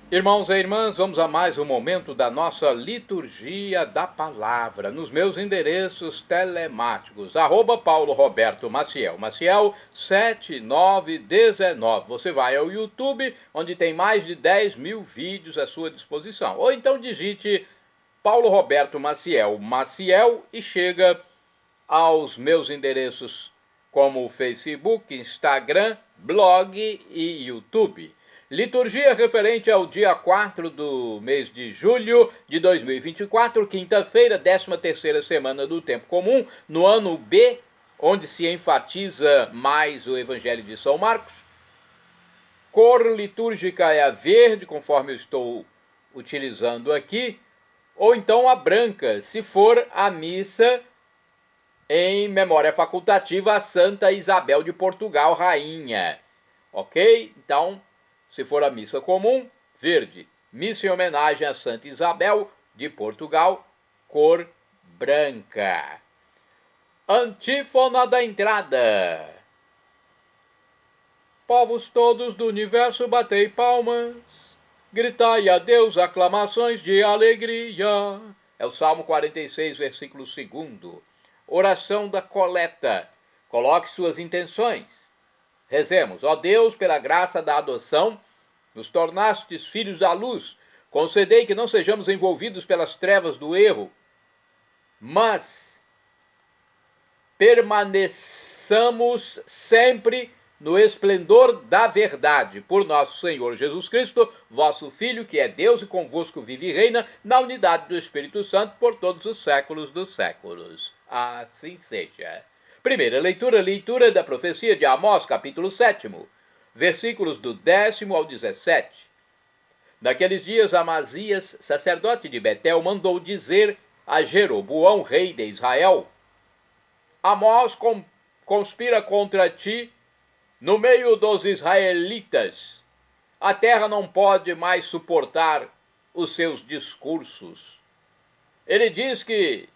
Irmãos e irmãs, vamos a mais um momento da nossa liturgia da palavra, nos meus endereços telemáticos, @Paulo Roberto Maciel, Maciel 7919. Você vai ao YouTube, onde tem mais de 10 mil vídeos à sua disposição. Ou então digite Paulo Roberto Maciel, Maciel, e chega aos meus endereços como Facebook, Instagram, blog e YouTube. Liturgia referente ao dia 4 do mês de julho de 2024, quinta-feira, 13ª semana do Tempo Comum, no ano B, onde se enfatiza mais o Evangelho de São Marcos. Cor litúrgica é a verde, conforme eu estou utilizando aqui, ou então a branca, se for a missa em memória facultativa a Santa Isabel de Portugal, rainha. Ok? Então, se for a missa comum, verde. Missa em homenagem a Santa Isabel de Portugal, cor branca. Antífona da entrada. Povos todos do universo, batei palmas, gritai a Deus aclamações de alegria. É o Salmo 46, versículo 2º. Oração da coleta. Coloque suas intenções. Rezemos. Ó Deus, pela graça da adoção, nos tornastes filhos da luz. Concedei que não sejamos envolvidos pelas trevas do erro, mas permaneçamos sempre no esplendor da verdade, por nosso Senhor Jesus Cristo, vosso Filho, que é Deus e convosco vive e reina, na unidade do Espírito Santo, por todos os séculos dos séculos. Assim seja. Primeira leitura, leitura da profecia de Amós, capítulo 7, versículos do 10º ao 17. Naqueles dias, Amazias, sacerdote de Betel, mandou dizer a Jeroboão, rei de Israel: Amós conspira contra ti no meio dos israelitas. A terra não pode mais suportar os seus discursos. Ele diz que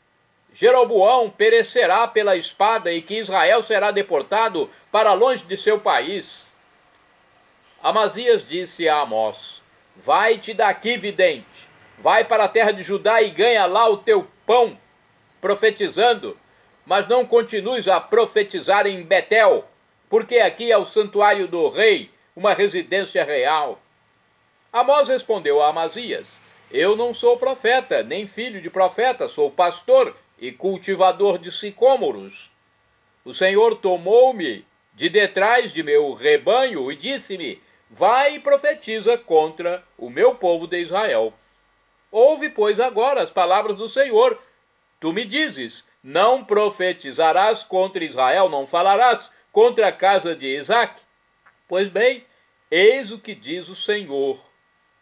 Jeroboão perecerá pela espada e que Israel será deportado para longe de seu país. Amazias disse a Amós: Vai-te daqui, vidente, vai para a terra de Judá e ganha lá o teu pão, profetizando, mas não continues a profetizar em Betel, porque aqui é o santuário do rei, uma residência real. Amós respondeu a Amazias: Eu não sou profeta, nem filho de profeta, sou pastor e cultivador de sicômoros. O Senhor tomou-me de detrás de meu rebanho e disse-me: Vai e profetiza contra o meu povo de Israel. Ouve, pois, agora as palavras do Senhor. Tu me dizes: Não profetizarás contra Israel, não falarás contra a casa de Isaque. Pois bem, eis o que diz o Senhor: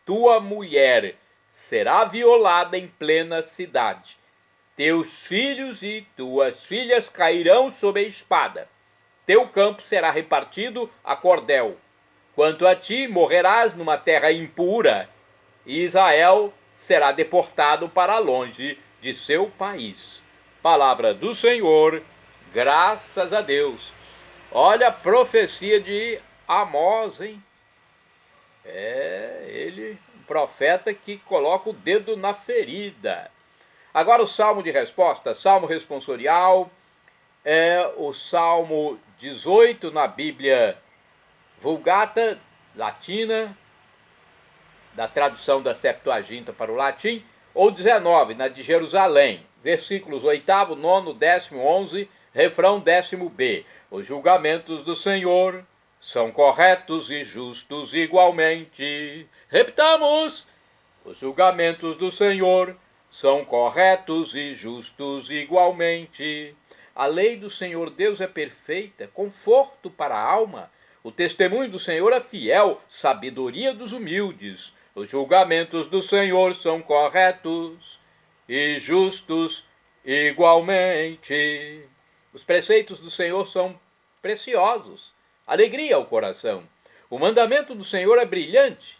Tua mulher será violada em plena cidade. Teus filhos e tuas filhas cairão sob a espada. Teu campo será repartido a cordel. Quanto a ti, morrerás numa terra impura, e Israel será deportado para longe de seu país. Palavra do Senhor, graças a Deus. Olha a profecia de Amós, hein? Ele, um profeta que coloca o dedo na ferida. Agora o salmo de resposta, salmo responsorial, é o Salmo 18 na Bíblia Vulgata Latina, da tradução da Septuaginta para o latim, ou 19 na de Jerusalém, versículos 8º, 9º, 10º, 11, refrão 10º-B. Os julgamentos do Senhor são corretos e justos igualmente. Repitamos: os julgamentos do Senhor são corretos e justos igualmente. A lei do Senhor Deus é perfeita, conforto para a alma. O testemunho do Senhor é fiel, sabedoria dos humildes. Os julgamentos do Senhor são corretos e justos igualmente. Os preceitos do Senhor são preciosos, alegria ao coração. O mandamento do Senhor é brilhante,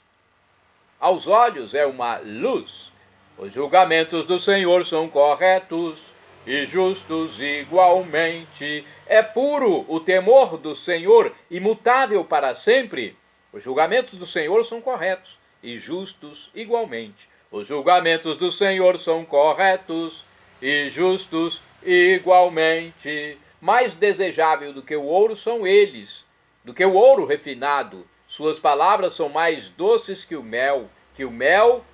aos olhos é uma luz. Os julgamentos do Senhor são corretos e justos igualmente. É puro o temor do Senhor, imutável para sempre. Os julgamentos do Senhor são corretos. e justos igualmente. Os julgamentos do Senhor são corretos e justos igualmente. Mais desejável do que o ouro são eles, do que o ouro refinado. Suas palavras são mais doces que o mel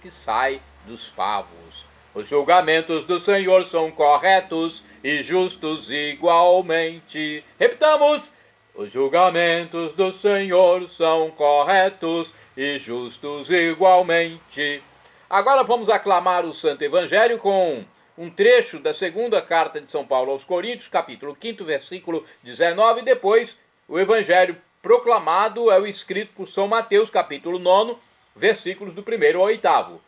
que sai dos favos. Os julgamentos do Senhor são corretos e justos igualmente. Repitamos: os julgamentos do Senhor são corretos e justos igualmente. Agora vamos aclamar o Santo Evangelho com um trecho da segunda carta de São Paulo aos Coríntios, capítulo 5, versículo 19, e depois o Evangelho proclamado é o escrito por São Mateus, capítulo 9, versículos do 1º ao 8º.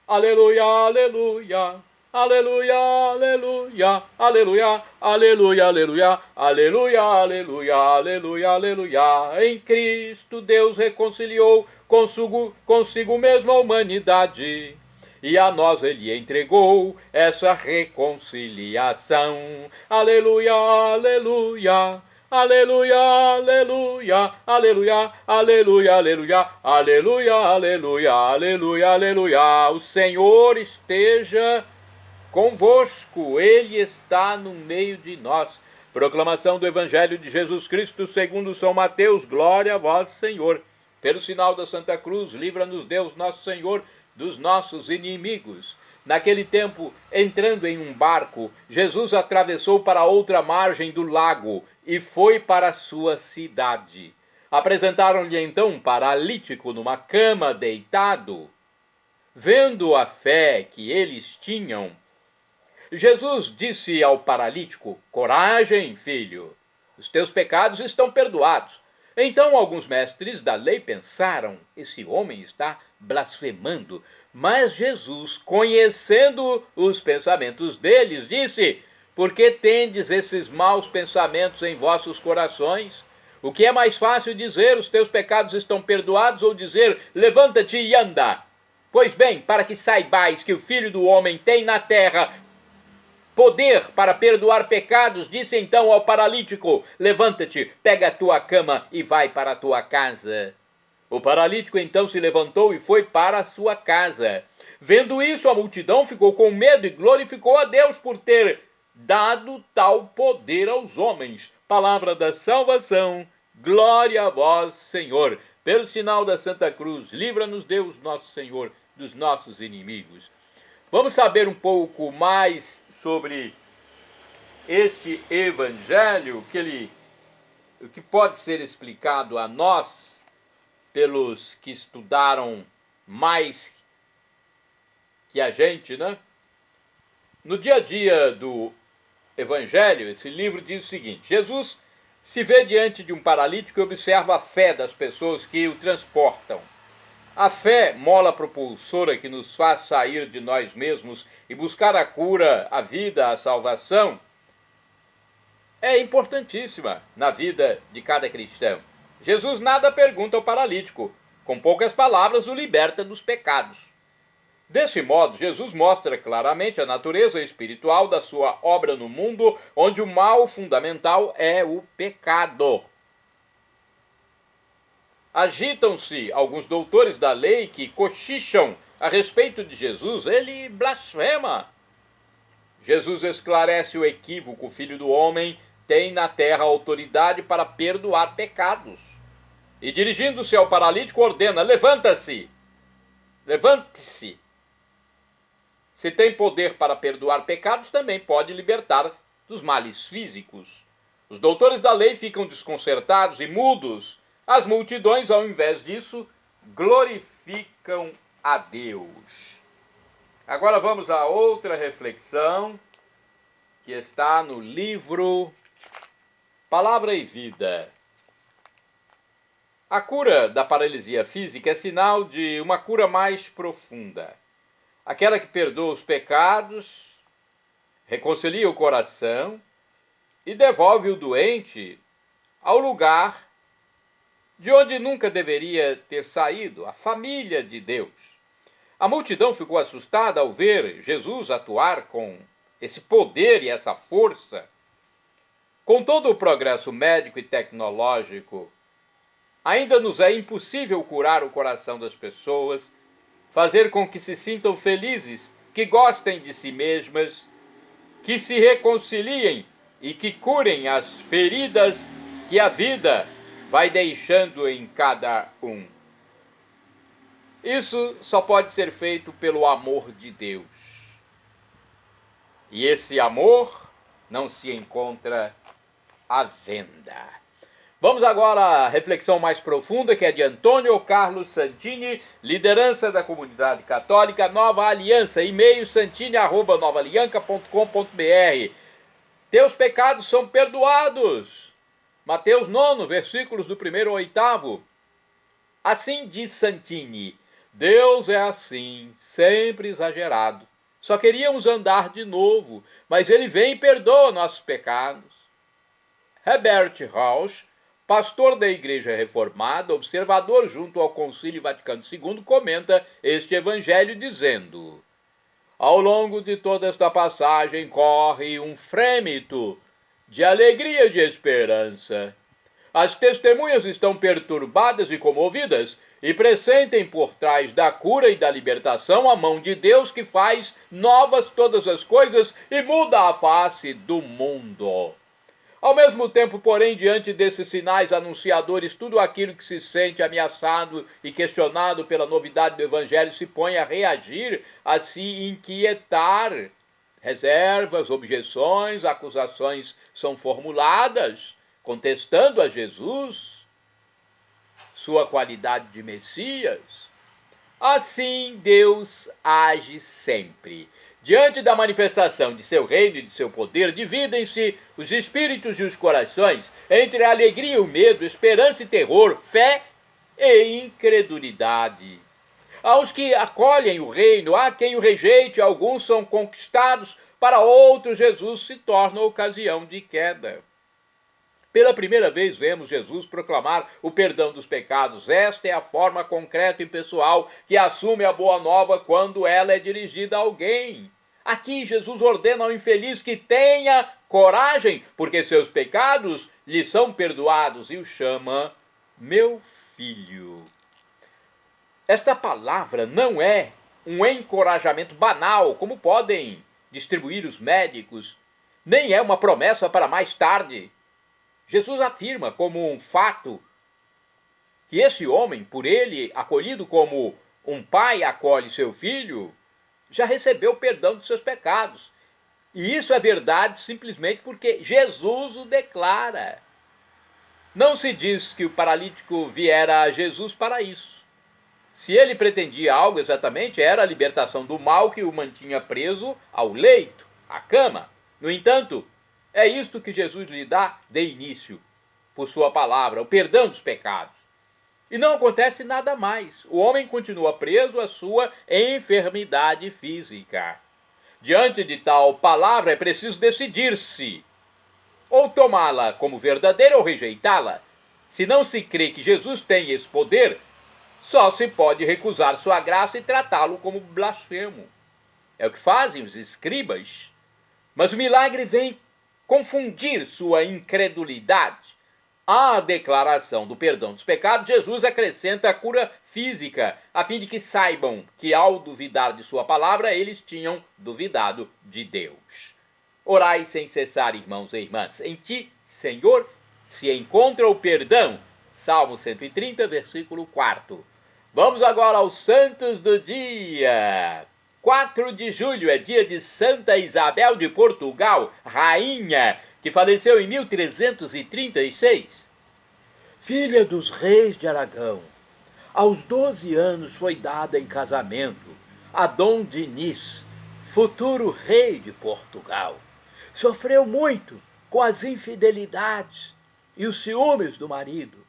Aleluia, aleluia, aleluia, aleluia, aleluia, aleluia, aleluia, aleluia, aleluia, aleluia, aleluia. Em Cristo Deus reconciliou consigo mesmo a humanidade, e a nós ele entregou essa reconciliação. Aleluia, aleluia. Aleluia, aleluia, aleluia, aleluia, aleluia, aleluia, aleluia, aleluia, aleluia. O Senhor esteja convosco, Ele está no meio de nós. Proclamação do Evangelho de Jesus Cristo segundo São Mateus. Glória a vós, Senhor. Pelo sinal da Santa Cruz, livra-nos Deus nosso Senhor dos nossos inimigos. Naquele tempo, entrando em um barco, Jesus atravessou para outra margem do lago e foi para a sua cidade. Apresentaram-lhe então um paralítico numa cama deitado. Vendo a fé que eles tinham, Jesus disse ao paralítico: coragem, filho, os teus pecados estão perdoados. Então alguns mestres da lei pensaram: esse homem está blasfemando. Mas Jesus, conhecendo os pensamentos deles, disse: por que tendes esses maus pensamentos em vossos corações? O que é mais fácil dizer: os teus pecados estão perdoados, ou dizer: levanta-te e anda? Pois bem, para que saibais que o Filho do Homem tem na terra poder para perdoar pecados, disse então ao paralítico: levanta-te, pega a tua cama e vai para a tua casa. O paralítico então se levantou e foi para a sua casa. Vendo isso, a multidão ficou com medo e glorificou a Deus por ter dado tal poder aos homens. Palavra da salvação. Glória a vós, Senhor. Pelo sinal da Santa Cruz, livra-nos Deus, nosso Senhor, dos nossos inimigos. Vamos saber um pouco mais sobre este evangelho, o que pode ser explicado a nós pelos que estudaram mais que a gente, né? No dia a dia do evangelho, esse livro diz o seguinte: Jesus se vê diante de um paralítico e observa a fé das pessoas que o transportam. A fé, mola propulsora que nos faz sair de nós mesmos e buscar a cura, a vida, a salvação, é importantíssima na vida de cada cristão. Jesus nada pergunta ao paralítico, com poucas palavras o liberta dos pecados. Desse modo, Jesus mostra claramente a natureza espiritual da sua obra no mundo, onde o mal fundamental é o pecado. Agitam-se alguns doutores da lei que cochicham a respeito de Jesus. Ele blasfema. Jesus esclarece o equívoco. O Filho do Homem tem na terra autoridade para perdoar pecados. E dirigindo-se ao paralítico, ordena: levanta-se, levante-se. Se tem poder para perdoar pecados, também pode libertar dos males físicos. Os doutores da lei ficam desconcertados e mudos. As multidões, ao invés disso, glorificam a Deus. Agora vamos a outra reflexão que está no livro Palavra e Vida. A cura da paralisia física é sinal de uma cura mais profunda. Aquela que perdoa os pecados, reconcilia o coração e devolve o doente ao lugar de onde nunca deveria ter saído, a família de Deus. A multidão ficou assustada ao ver Jesus atuar com esse poder e essa força. Com todo o progresso médico e tecnológico, ainda nos é impossível curar o coração das pessoas fazer com que se sintam felizes, que gostem de si mesmas, que se reconciliem e que curem as feridas que a vida vai deixando em cada um. Isso só pode ser feito pelo amor de Deus. E esse amor não se encontra à venda. Vamos agora à reflexão mais profunda, que é de Antônio Carlos Santini, liderança da comunidade católica Nova Aliança, e-mail santini@novaalianca.com.br. Teus pecados são perdoados. Mateus 9, versículos do 1º ao 8º. Assim diz Santini: Deus é assim, sempre exagerado. Só queríamos andar de novo, mas Ele vem e perdoa nossos pecados. Herbert Rausch, pastor da Igreja Reformada, observador junto ao Concílio Vaticano II, comenta este evangelho dizendo: ao longo de toda esta passagem corre um frêmito de alegria e de esperança. As testemunhas estão perturbadas e comovidas e pressentem por trás da cura e da libertação a mão de Deus que faz novas todas as coisas e muda a face do mundo. Ao mesmo tempo, porém, diante desses sinais anunciadores, tudo aquilo que se sente ameaçado e questionado pela novidade do Evangelho se põe a reagir, a se inquietar. Reservas, objeções, acusações são formuladas, contestando a Jesus, sua qualidade de Messias. Assim Deus age sempre. Diante da manifestação de seu reino e de seu poder, dividem-se os espíritos e os corações entre a alegria e o medo, esperança e terror, fé e incredulidade. Aos que acolhem o reino, há quem o rejeite, alguns são conquistados, para outros Jesus se torna ocasião de queda. Pela primeira vez vemos Jesus proclamar o perdão dos pecados. Esta é a forma concreta e pessoal que assume a boa nova quando ela é dirigida a alguém. Aqui Jesus ordena ao infeliz que tenha coragem, porque seus pecados lhe são perdoados, e o chama meu filho. Esta palavra não é um encorajamento banal, como podem distribuir os médicos, nem é uma promessa para mais tarde. Jesus afirma como um fato que esse homem, por ele acolhido como um pai acolhe seu filho, já recebeu perdão dos seus pecados. E isso é verdade simplesmente porque Jesus o declara. Não se diz que o paralítico viera a Jesus para isso. Se ele pretendia algo exatamente, era a libertação do mal que o mantinha preso ao leito, à cama. No entanto, é isto que Jesus lhe dá de início, por sua palavra, o perdão dos pecados. E não acontece nada mais. O homem continua preso à sua enfermidade física. Diante de tal palavra é preciso decidir-se, ou tomá-la como verdadeira ou rejeitá-la. Se não se crê que Jesus tem esse poder, só se pode recusar sua graça e tratá-lo como blasfemo. É o que fazem os escribas. Mas o milagre vem confundir sua incredulidade. À declaração do perdão dos pecados, Jesus acrescenta a cura física, a fim de que saibam que, ao duvidar de sua palavra, eles tinham duvidado de Deus. Orai sem cessar, irmãos e irmãs. Em ti, Senhor, se encontra o perdão. Salmo 130, versículo 4. Vamos agora aos santos do dia. 4 de julho é dia de Santa Isabel de Portugal, rainha, que faleceu em 1336. Filha dos reis de Aragão, aos 12 anos foi dada em casamento a Dom Dinis, futuro rei de Portugal. Sofreu muito com as infidelidades e os ciúmes do marido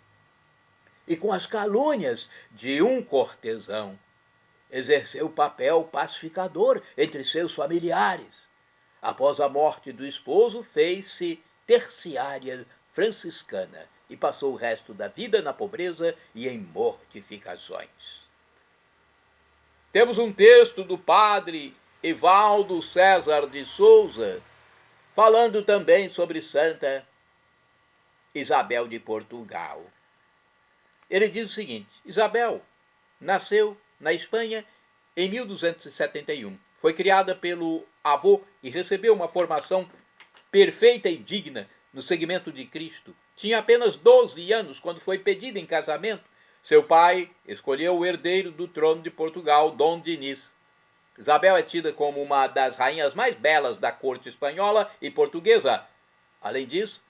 e com as calúnias de um cortesão. Exerceu papel pacificador entre seus familiares. Após a morte do esposo, fez-se terciária franciscana e passou o resto da vida na pobreza e em mortificações. Temos um texto do padre Evaldo César de Souza, falando também sobre Santa Isabel de Portugal. Ele diz o seguinte: Isabel nasceu na Espanha em 1271. Foi criada pelo avô e recebeu uma formação perfeita e digna no seguimento de Cristo. Tinha apenas 12 anos quando foi pedida em casamento. Seu pai escolheu o herdeiro do trono de Portugal, Dom Dinis. Isabel é tida como uma das rainhas mais belas da corte espanhola e portuguesa. Além disso,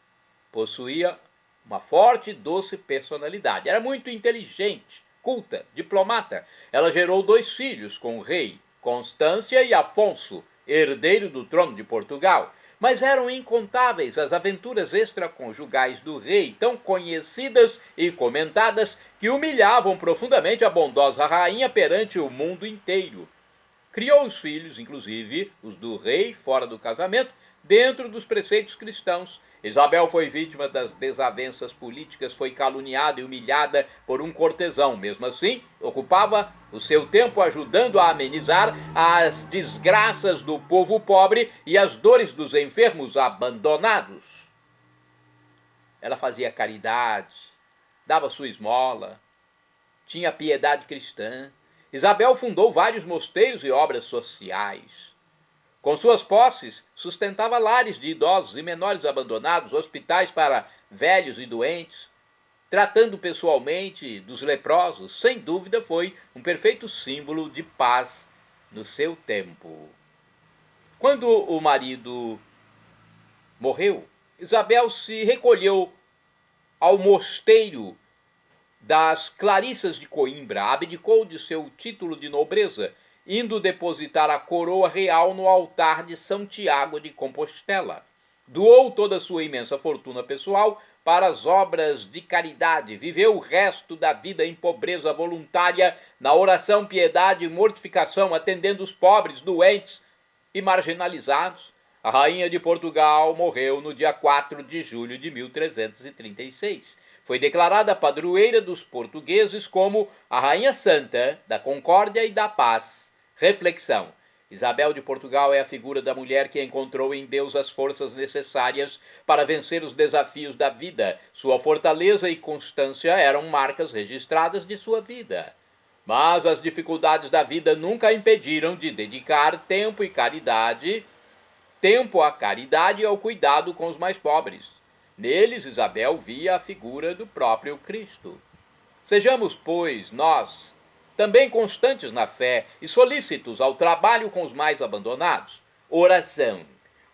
possuía uma forte e doce personalidade. Era muito inteligente, culta, diplomata. Ela gerou 2 filhos com o rei, Constância e Afonso, herdeiro do trono de Portugal. Mas eram incontáveis as aventuras extraconjugais do rei, tão conhecidas e comentadas, que humilhavam profundamente a bondosa rainha perante o mundo inteiro. Criou os filhos, inclusive os do rei, fora do casamento, dentro dos preceitos cristãos. Isabel foi vítima das desavenças políticas, foi caluniada e humilhada por um cortesão. Mesmo assim, ocupava o seu tempo ajudando a amenizar as desgraças do povo pobre e as dores dos enfermos abandonados. Ela fazia caridade, dava sua esmola, tinha piedade cristã. Isabel fundou vários mosteiros e obras sociais. Com suas posses, sustentava lares de idosos e menores abandonados, hospitais para velhos e doentes. Tratando pessoalmente dos leprosos, sem dúvida foi um perfeito símbolo de paz no seu tempo. Quando o marido morreu, Isabel se recolheu ao mosteiro das Clarissas de Coimbra, abdicou de seu título de nobreza, indo depositar a coroa real no altar de São Tiago de Compostela. Doou toda a sua imensa fortuna pessoal para as obras de caridade. Viveu o resto da vida em pobreza voluntária, na oração, piedade e mortificação, atendendo os pobres, doentes e marginalizados. A rainha de Portugal morreu no dia 4 de julho de 1336. Foi declarada padroeira dos portugueses como a Rainha Santa da Concórdia e da Paz. Reflexão: Isabel de Portugal é a figura da mulher que encontrou em Deus as forças necessárias para vencer os desafios da vida. Sua fortaleza e constância eram marcas registradas de sua vida. Mas as dificuldades da vida nunca a impediram de dedicar tempo à caridade e ao cuidado com os mais pobres. Neles, Isabel via a figura do próprio Cristo. Sejamos, pois, nós também constantes na fé e solícitos ao trabalho com os mais abandonados. Oração.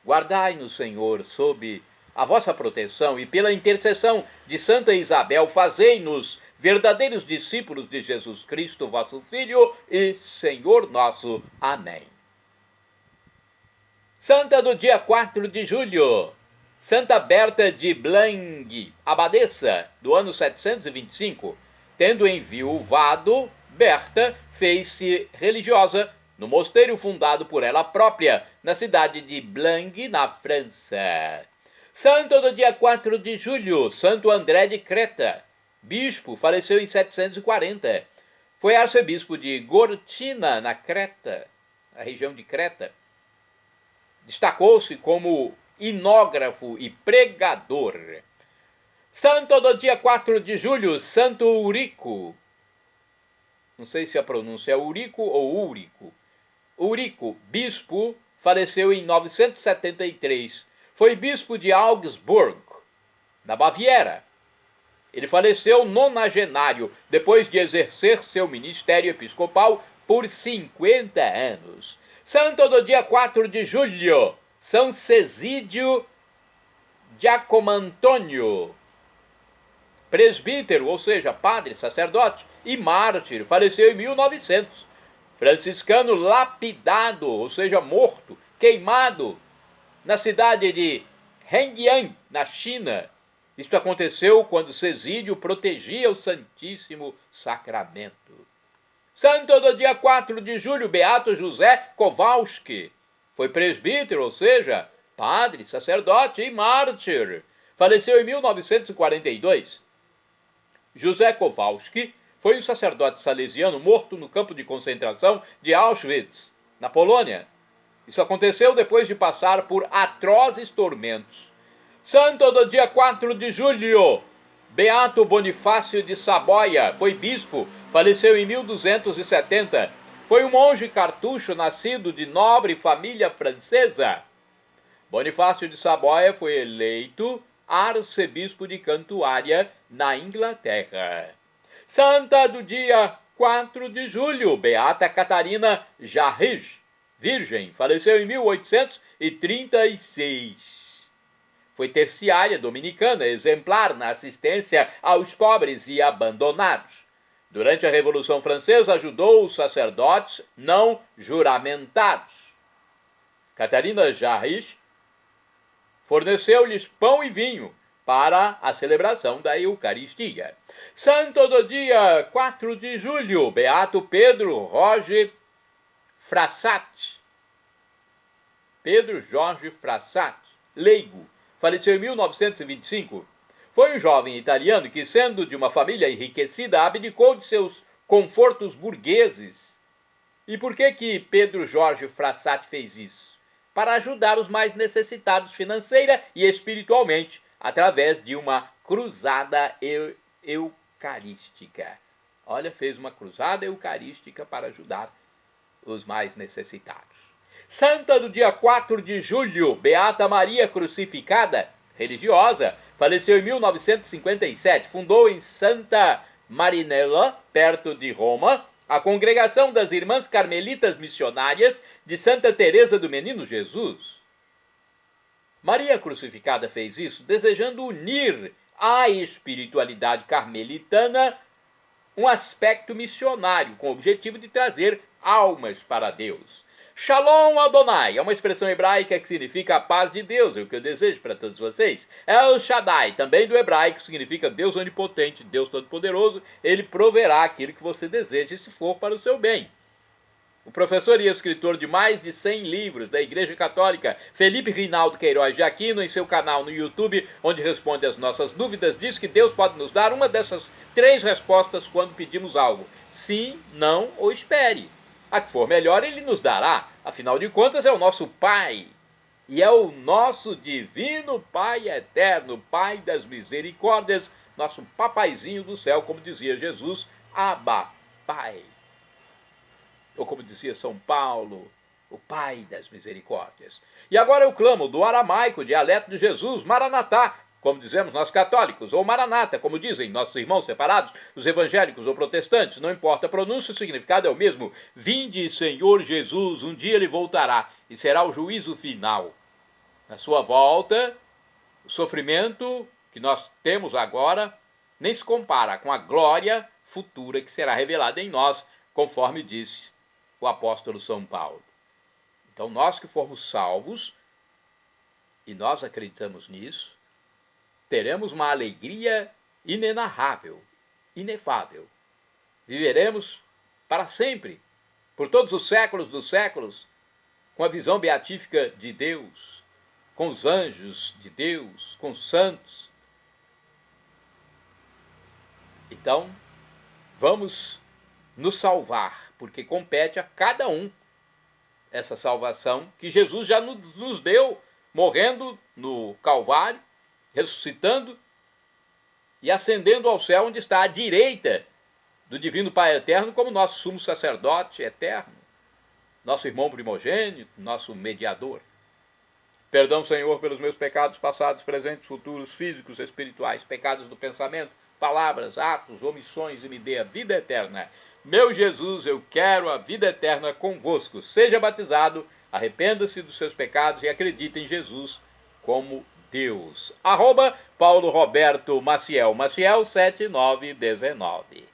Guardai-nos, Senhor, sob a vossa proteção e pela intercessão de Santa Isabel, fazei-nos verdadeiros discípulos de Jesus Cristo, vosso Filho e Senhor nosso. Amém. Santa do dia 4 de julho. Santa Berta de Blangy, abadesa, do ano 725. Tendo enviuvado, Berta fez-se religiosa no mosteiro fundado por ela própria, na cidade de Blangy, na França. Santo do dia 4 de julho, Santo André de Creta, bispo, faleceu em 740. Foi arcebispo de Gortina, na Creta, a região de Creta. Destacou-se como inógrafo e pregador. Santo do dia 4 de julho, Santo Urico. Não sei se a pronúncia é Urico ou Úrico. Urico, bispo, faleceu em 973. Foi bispo de Augsburg, na Baviera. Ele faleceu nonagenário, depois de exercer seu ministério episcopal por 50 anos. Santo do dia 4 de julho, São Cesídio Giacomantônio, presbítero, ou seja, padre, sacerdote e mártir, faleceu em 1900. Franciscano lapidado, ou seja, morto, queimado, na cidade de Hengyang, na China. Isto aconteceu quando Cesídio protegia o Santíssimo Sacramento. Santo do dia 4 de julho, Beato José Kowalski. Foi presbítero, ou seja, padre, sacerdote e mártir. Faleceu em 1942. José Kowalski foi um sacerdote salesiano morto no campo de concentração de Auschwitz, na Polônia. Isso aconteceu depois de passar por atrozes tormentos. Santo do dia 4 de julho, Beato Bonifácio de Saboia, foi bispo, faleceu em 1270. Foi um monge cartucho nascido de nobre família francesa. Bonifácio de Saboia foi eleito arcebispo de Cantuária, na Inglaterra. Santa do dia 4 de julho, Beata Catarina Jarrig, virgem, faleceu em 1836. Foi terciária dominicana, exemplar na assistência aos pobres e abandonados. Durante a Revolução Francesa, ajudou os sacerdotes não juramentados. Catarina Jarrig forneceu-lhes pão e vinho para a celebração da Eucaristia. Santo do dia 4 de julho, Beato Pedro Roger Frassati. Pedro Jorge Frassati, leigo, faleceu em 1925. Foi um jovem italiano que, sendo de uma família enriquecida, abdicou de seus confortos burgueses. E por que Pedro Jorge Frassati fez isso? Para ajudar os mais necessitados financeira e espiritualmente, através de uma cruzada eucarística. Olha, fez uma cruzada eucarística para ajudar os mais necessitados. Santa do dia 4 de julho, Beata Maria Crucificada, religiosa, faleceu em 1957, fundou em Santa Marinella, perto de Roma, a Congregação das Irmãs Carmelitas Missionárias de Santa Teresa do Menino Jesus. Maria Crucificada fez isso desejando unir à espiritualidade carmelitana um aspecto missionário, com o objetivo de trazer almas para Deus. Shalom Adonai é uma expressão hebraica que significa a paz de Deus, é o que eu desejo para todos vocês. El Shaddai, também do hebraico, significa Deus onipotente, Deus todo-poderoso. Ele proverá aquilo que você deseja, se for para o seu bem. O professor e escritor de mais de 100 livros da Igreja Católica, Felipe Rinaldo Queiroz de Aquino, em seu canal no YouTube, onde responde às nossas dúvidas, diz que Deus pode nos dar uma dessas 3 respostas quando pedimos algo: sim, não ou espere. A que for melhor, ele nos dará. Afinal de contas, é o nosso Pai. E é o nosso divino Pai eterno, Pai das misericórdias, nosso papaizinho do céu, como dizia Jesus, Abba, Pai. Ou como dizia São Paulo, o Pai das misericórdias. E agora eu clamo do aramaico, dialeto de Jesus, Maranatá, como dizemos nós católicos, ou Maranata, como dizem nossos irmãos separados, os evangélicos ou protestantes, não importa a pronúncia, o significado é o mesmo. Vinde, Senhor Jesus, um dia ele voltará e será o juízo final. Na sua volta, o sofrimento que nós temos agora nem se compara com a glória futura que será revelada em nós, conforme disse o apóstolo São Paulo. Então, nós que formos salvos, e nós acreditamos nisso, teremos uma alegria inenarrável, inefável. Viveremos para sempre, por todos os séculos dos séculos, com a visão beatífica de Deus, com os anjos de Deus, com os santos. Então, vamos nos salvar, porque compete a cada um essa salvação que Jesus já nos deu, morrendo no Calvário, ressuscitando e ascendendo ao céu, onde está à direita do Divino Pai Eterno, como nosso sumo sacerdote eterno, nosso irmão primogênito, nosso mediador. Perdão, Senhor, pelos meus pecados passados, presentes, futuros, físicos, espirituais, pecados do pensamento, palavras, atos, omissões, e me dê a vida eterna. Meu Jesus, eu quero a vida eterna convosco. Seja batizado, arrependa-se dos seus pecados e acredite em Jesus como Deus. @ Paulo Roberto Maciel, Maciel 7919.